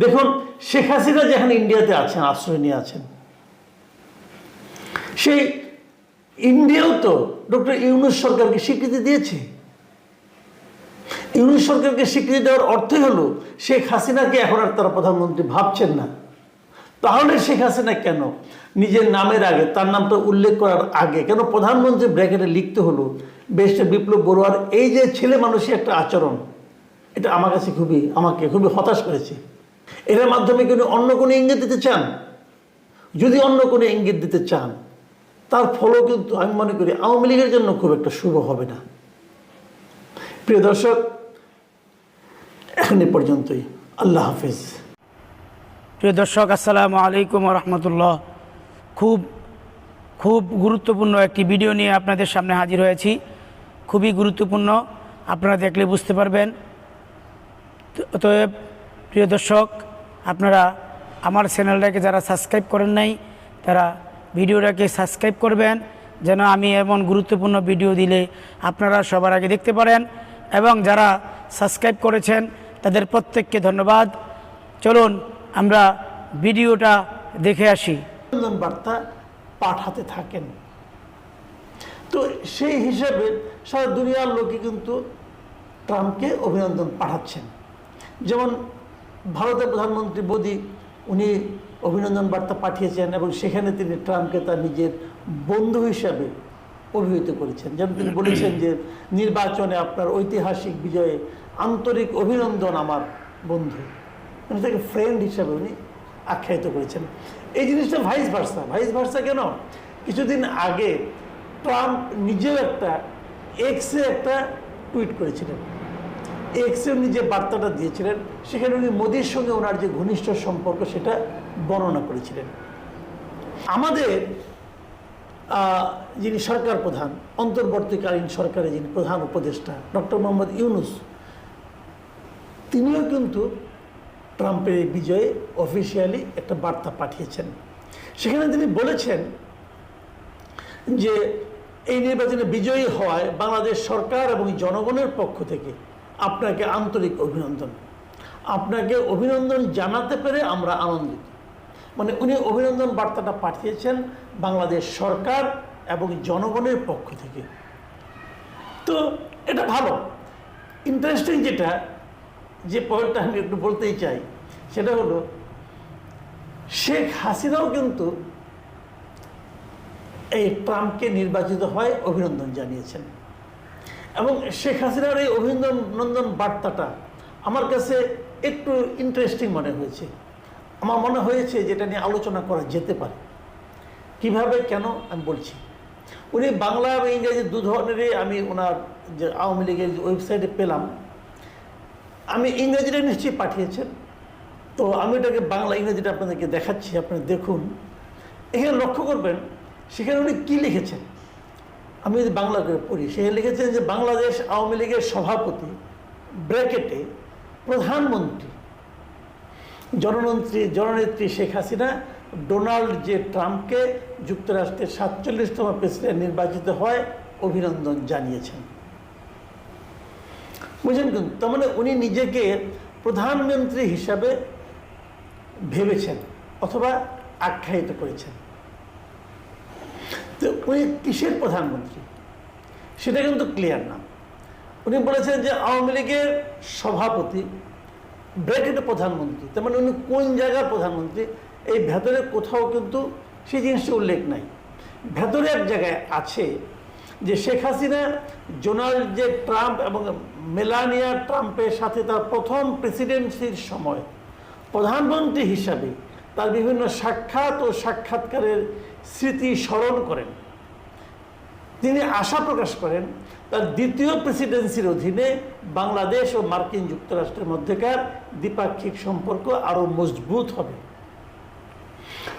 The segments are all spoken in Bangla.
দেখুন, শেখ হাসিনা যেখানে ইন্ডিয়াতে আছেন, আশ্রয় নিয়ে আছেন, সেই ইন্ডিয়াও তো ডক্টর ইউনূস সরকারকে স্বীকৃতি দিয়েছে। ইউনূস সরকারকে স্বীকৃতি দেওয়ার অর্থই হলো শেখ হাসিনাকে এখন আর তারা প্রধানমন্ত্রী ভাবছেন না। তাহলে শেখ হাসিনা কেন নিজের নামের আগে, তার নামটা উল্লেখ করার আগে কেন প্রধানমন্ত্রী ব্র্যাকেটে লিখতে হলো? ব্যারিস্টার বিপ্লব বড়ুয়ার এই যে ছেলে মানুষের একটা আচরণ, এটা আমার কাছে আমাকে খুবই হতাশ করেছে। এর মাধ্যমে কিন্তু অন্য কোনো ইঙ্গিত দিতে চান? যদি অন্য কোনো ইঙ্গিত দিতে চান, তার ফলও কিন্তু আমি মনে করি আওয়ামী লীগের জন্য খুব একটা শুভ হবে না। প্রিয় দর্শক, এখন এ পর্যন্তই। আল্লাহ হাফিজ। প্রিয় দর্শক, আসসালামু আলাইকুম রহমতুল্লাহ। খুব গুরুত্বপূর্ণ একটি ভিডিও নিয়ে আপনাদের সামনে হাজির হয়েছি। খুবই গুরুত্বপূর্ণ, আপনারা দেখলে বুঝতে পারবেন। অতএব প্রিয় দর্শক, আপনারা আমার চ্যানেলটাকে যারা সাবস্ক্রাইব করেন নাই, তারা ভিডিওটাকে সাবস্ক্রাইব করবেন, যেন আমি এমন গুরুত্বপূর্ণ ভিডিও দিলে আপনারা সবার আগে দেখতে পারেন। এবং যারা সাবস্ক্রাইব করেছেন তাদের প্রত্যেককে ধন্যবাদ। চলুন আমরা ভিডিওটা দেখে আসি। অভিনন্দন বার্তা পাঠাতে থাকেন, তো সেই হিসাবে সারা দুনিয়ার লোকে কিন্তু ট্রাম্পকে অভিনন্দন পাঠাচ্ছেন। যেমন ভারতের প্রধানমন্ত্রী মোদি, উনি অভিনন্দন বার্তা পাঠিয়েছেন এবং সেখানে তিনি ট্রাম্পকে তার নিজের বন্ধু হিসাবে অভিহিত করেছেন। যেমন তিনি বলেছেন যে নির্বাচনে আপনার ঐতিহাসিক বিজয়ে আন্তরিক অভিনন্দন আমার বন্ধু, মানে তাকে ফ্রেন্ড হিসাবে উনি আখ্যায়িত করেছেন। এই জিনিসটা ভাইস ভার্সা কেন? কিছুদিন আগে ট্রাম্প নিজেও এক্সে একটা টুইট করেছিলেন। এক্সে উনি যে বার্তাটা দিয়েছিলেন, সেখানে উনি মোদির সঙ্গে ওনার যে ঘনিষ্ঠ সম্পর্ক সেটা বর্ণনা করেছিলেন। আমাদের যিনি সরকার প্রধান, অন্তর্বর্তীকালীন সরকারের যিনি প্রধান উপদেষ্টা ডক্টর মোহাম্মদ ইউনূস, তিনিও কিন্তু ট্রাম্পের এই বিজয়ে অফিসিয়ালি একটা বার্তা পাঠিয়েছেন। সেখানে তিনি বলেছেন যে এই নির্বাচনে বিজয়ী হওয়ায় বাংলাদেশ সরকার এবং জনগণের পক্ষ থেকে আপনাকে আন্তরিক অভিনন্দন। আপনাকে অভিনন্দন জানাতে পেরে আমরা আনন্দিত। মানে উনি অভিনন্দন বার্তাটা পাঠিয়েছেন বাংলাদেশ সরকার এবং জনগণের পক্ষ থেকে। তো এটা ভালো। ইন্টারেস্টিং যে পয়েন্টটা আমি একটু বলতেই চাই, সেটা হলো শেখ হাসিনাও কিন্তু এই ট্রাম্পকে নির্বাচিত হয় অভিনন্দন জানিয়েছেন। এবং শেখ হাসিনার এই অভিনন্দন বার্তাটা আমার কাছে একটু ইন্টারেস্টিং মনে হয়েছে। আমার মনে হয়েছে যেটা নিয়ে আলোচনা করা যেতে পারে। কিভাবে, কেন আমি বলছি। উনি বাংলা এবং ইংরেজি দু ধরনেরই আমি ওনার যে আওয়ামী লীগের ওয়েবসাইটে পেলাম। আমি ইংরেজিটা নিশ্চয়ই পাঠিয়েছেন, তো আমি এটাকে বাংলা ইংরেজিটা আপনাদেরকে দেখাচ্ছি, আপনারা দেখুন। এখানে লক্ষ্য করবেন সেখানে উনি কী লিখেছেন। আমি যদি বাংলা করে পড়ি, সেখানে লিখেছেন যে বাংলাদেশ আওয়ামী লীগের সভাপতি ব্র্যাকেটে প্রধানমন্ত্রী জননেত্রী শেখ হাসিনা ডোনাল্ড জে ট্রাম্পকে যুক্তরাষ্ট্রের 47তম প্রেসিডেন্ট নির্বাচিত হয় অভিনন্দন জানিয়েছেন। বুঝলেন? কিন্তু তার মানে উনি নিজেকে প্রধানমন্ত্রী হিসাবে ভেবেছেন অথবা আখ্যায়িত করেছেন। তো উনি কিসের প্রধানমন্ত্রী সেটা কিন্তু ক্লিয়ার না। উনি বলেছেন যে আওয়ামী লীগের সভাপতি ব্র্যাকেটে প্রধানমন্ত্রী, তার মানে উনি কোন জায়গার প্রধানমন্ত্রী এই ভেতরে কোথাও কিন্তু সেই জিনিসটা উল্লেখ নাই। ভেতরে এক জায়গায় আছে যে Sheikh Hasina Donald J Trump এবং মেলানিয়া ট্রাম্পের সাথে তার প্রথম প্রেসিডেন্সির সময় প্রধানমন্ত্রী হিসাবে তার বিভিন্ন সাক্ষাৎ ও সাক্ষাৎকারের স্মৃতি স্মরণ করেন। তিনি আশা প্রকাশ করেন তার দ্বিতীয় প্রেসিডেন্সির অধীনে বাংলাদেশ ও মার্কিন যুক্তরাষ্ট্রের মধ্যেকার দ্বিপাক্ষিক সম্পর্ক আরও মজবুত হবে।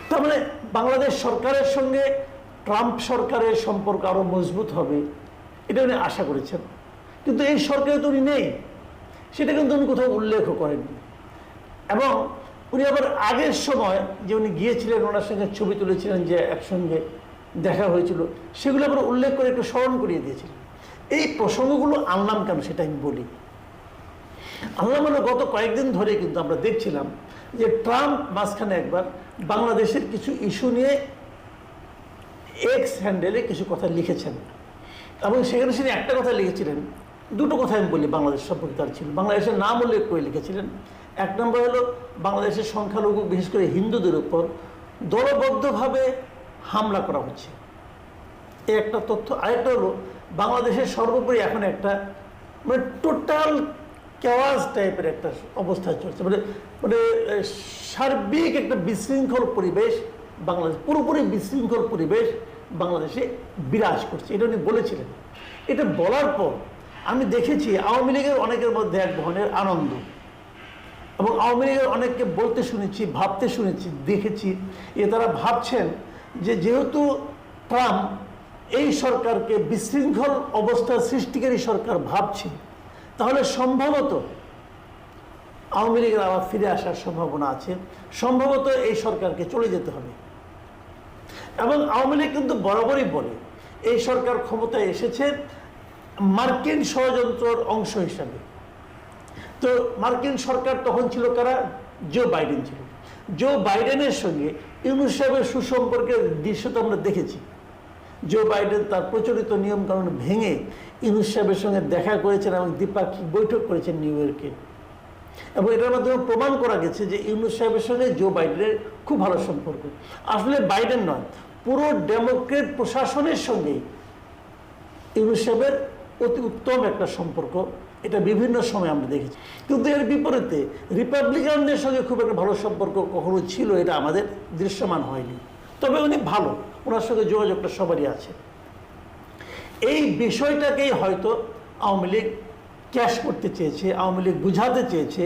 তার মানে বাংলাদেশ সরকারের সঙ্গে ট্রাম্প সরকারের সম্পর্ক আরও মজবুত হবে, এটা উনি আশা করেছেন। কিন্তু এই সরকারে তো উনি নেই, সেটা কিন্তু উনি কোথাও উল্লেখও করেননি। এবং উনি আবার আগের সময় যে উনি গিয়েছিলেন, ওনার সঙ্গে ছবি তুলেছিলেন, যে একসঙ্গে দেখা হয়েছিল, সেগুলো আবার উল্লেখ করে একটু স্মরণ করিয়ে দিয়েছিলেন। এই প্রসঙ্গগুলো আনলাম কেন সেটা আমি বলি। আল্লাহ মানে গত কয়েকদিন ধরে কিন্তু আমরা দেখছিলাম যে ট্রাম্প মাঝখানে একবার বাংলাদেশের কিছু ইস্যু নিয়ে এক্স হ্যান্ডেলে কিছু কথা লিখেছেন, এবং সেখানে তিনি একটা কথা লিখেছিলেন, দুটো কথা আমি বলি বাংলাদেশ সম্পর্কে তার ছিল। বাংলাদেশের নাম উল্লেখ করে লিখেছিলেন। এক নম্বর হলো বাংলাদেশের সংখ্যালঘু বিশেষ করে হিন্দুদের উপর দলবদ্ধভাবে হামলা করা হচ্ছে, এই একটা তথ্য। আরেকটা হলো বাংলাদেশের সর্বোপরি এখন একটা মানে টোটাল কেওয়াজ টাইপের একটা অবস্থা চলছে, মানে মানে সার্বিক একটা বিশৃঙ্খল পরিবেশ বাংলাদেশ, পুরোপুরি বিশৃঙ্খল পরিবেশ বাংলাদেশে বিরাজ করছে, এটা উনি বলেছিলেন। এটা বলার পর আমি দেখেছি আওয়ামী লীগের অনেকের মধ্যে এক ধরনের আনন্দ, এবং আওয়ামী লীগের অনেককে বলতে শুনেছি, ভাবতে শুনেছি, দেখেছি যে তারা ভাবছেন যে যেহেতু ট্রাম্প এই সরকারকে বিশৃঙ্খল অবস্থা সৃষ্টিকারী সরকার ভাবছে, তাহলে সম্ভবত আওয়ামী লীগের আবার ফিরে আসার সম্ভাবনা আছে, সম্ভবত এই সরকারকে চলে যেতে হবে। এবং আওয়ামী লীগ কিন্তু বরাবরই বলে এই সরকার ক্ষমতায় এসেছে মার্কিন ষড়যন্ত্রের অংশ হিসাবে। তো মার্কিন সরকার তখন ছিল কারা? জো বাইডেন ছিল। জো বাইডেনের সঙ্গে ইউনূস সাহেবের সুসম্পর্কের দৃশ্য তো আমরা দেখেছি। জো বাইডেন তার প্রচলিত নিয়মকানুন ভেঙে ইউনূস সাহেবের সঙ্গে দেখা করেছেন এবং দ্বিপাক্ষিক বৈঠক করেছেন নিউ ইয়র্কে, এবং এটার মাধ্যমে প্রমাণ করা গেছে যে ইউনূস সাহেবের সঙ্গে জো বাইডেনের খুব ভালো সম্পর্ক। আসলে বাইডেন নয়, পুরো ডেমোক্রেট প্রশাসনের সঙ্গে ইউনূস সাহেবের অতি উত্তম একটা সম্পর্ক, এটা বিভিন্ন সময় আমরা দেখেছি। কিন্তু এর বিপরীতে রিপাবলিকানদের সঙ্গে খুব একটা ভালো সম্পর্ক কখনো ছিল এটা আমাদের দৃশ্যমান হয়নি। তবে উনি ভালো, ওনার সঙ্গে যোগাযোগটা সবারই আছে। এই বিষয়টাকেই হয়তো আওয়ামী লীগ ক্যাশ করতে চেয়েছে, আওয়ামী লীগ বুঝাতে চেয়েছে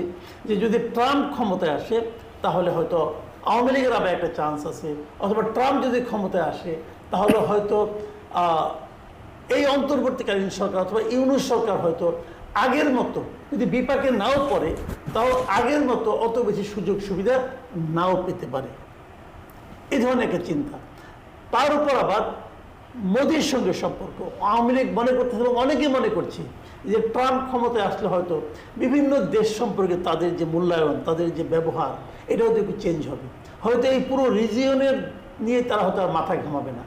যে যদি ট্রাম্প ক্ষমতায় আসে তাহলে হয়তো আওয়ামী লীগের আবার একটা চান্স আছে, অথবা ট্রাম্প যদি ক্ষমতায় আসে তাহলে হয়তো এই অন্তর্বর্তীকালীন সরকার অথবা ইউনূস সরকার হয়তো আগের মতো যদি বিপাকে নাও পড়ে, তাও আগের মতো অত বেশি সুযোগ সুবিধা নাও পেতে পারে, এই ধরনের একটা চিন্তা। তার উপর আবার মোদির সঙ্গে সম্পর্ক আওয়ামী লীগ মনে করতেছে, এবং অনেকেই মনে করছে যে ট্রাম্প ক্ষমতায় আসলে হয়তো বিভিন্ন দেশ সম্পর্কে তাদের যে মূল্যায়ন, তাদের যে ব্যবহার, এটাও হয়তো একটু চেঞ্জ হবে। হয়তো এই পুরো রিজিয়নের নিয়ে তারা হয়তো আর মাথা ঘামাবে না,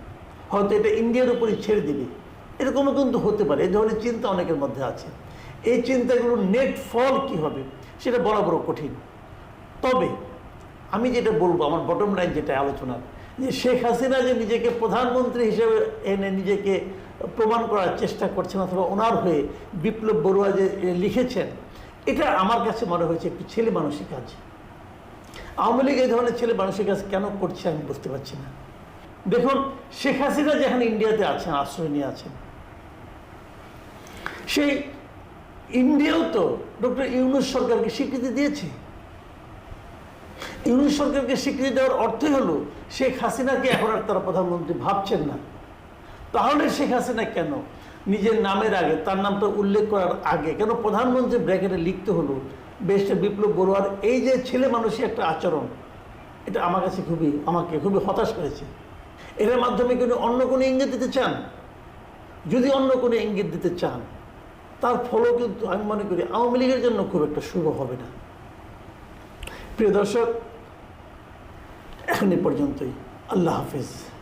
হয়তো এটা ইন্ডিয়ার উপরই ছেড়ে দিবে, এরকমও কিন্তু হতে পারে। এই ধরনের চিন্তা অনেকের মধ্যে আছে। এই চিন্তাগুলোর নেট ফল কি হবে সেটা বলা বড় কঠিন। তবে আমি যেটা বলবো, আমার বটম লাইন যেটা আলোচনার, যে শেখ হাসিনা যে নিজেকে প্রধানমন্ত্রী হিসেবে এনে নিজেকে প্রমাণ করার চেষ্টা করছেন, অথবা ওনার হয়ে বিপ্লব বড়ুয়া যে লিখেছেন, এটা আমার কাছে মনে হয়েছে একটু ছেলে মানুষই কাজ। আওয়ামী লীগ এই ধরনের ছেলে মানুষের কাজ কেন করছে আমি বুঝতে পারছি না। দেখুন, শেখ হাসিনা যেখানে ইন্ডিয়াতে আছেন, আশ্রয় নিয়ে আছেন, সেই ইন্ডিয়াও তো ডক্টর ইউনূস সরকারকে স্বীকৃতি দিয়েছে। ইউনূস সরকারকে স্বীকৃতি দেওয়ার অর্থই হলো শেখ হাসিনাকে এখন আর তারা প্রধানমন্ত্রী ভাবছেন না। তাহলে শেখ হাসিনা কেন নিজের নামের আগে, তার নামটা উল্লেখ করার আগে কেন প্রধানমন্ত্রী ব্র্যাকেটে লিখতে হলো? ব্যারিস্টার বিপ্লব বড়ুয়ার এই যে ছেলে মানুষের একটা আচরণ, এটা আমার কাছে আমাকে খুবই হতাশ করেছে। এর মাধ্যমে কিন্তু অন্য কোনো ইঙ্গিত দিতে চান, যদি অন্য কোনো ইঙ্গিত দিতে চান, তার ফলও কিন্তু আমি মনে করি আওয়ামী লীগের জন্য খুব একটা শুভ হবে না। প্রিয় দর্শক, এখন এই পর্যন্তই। আল্লাহ হাফিজ।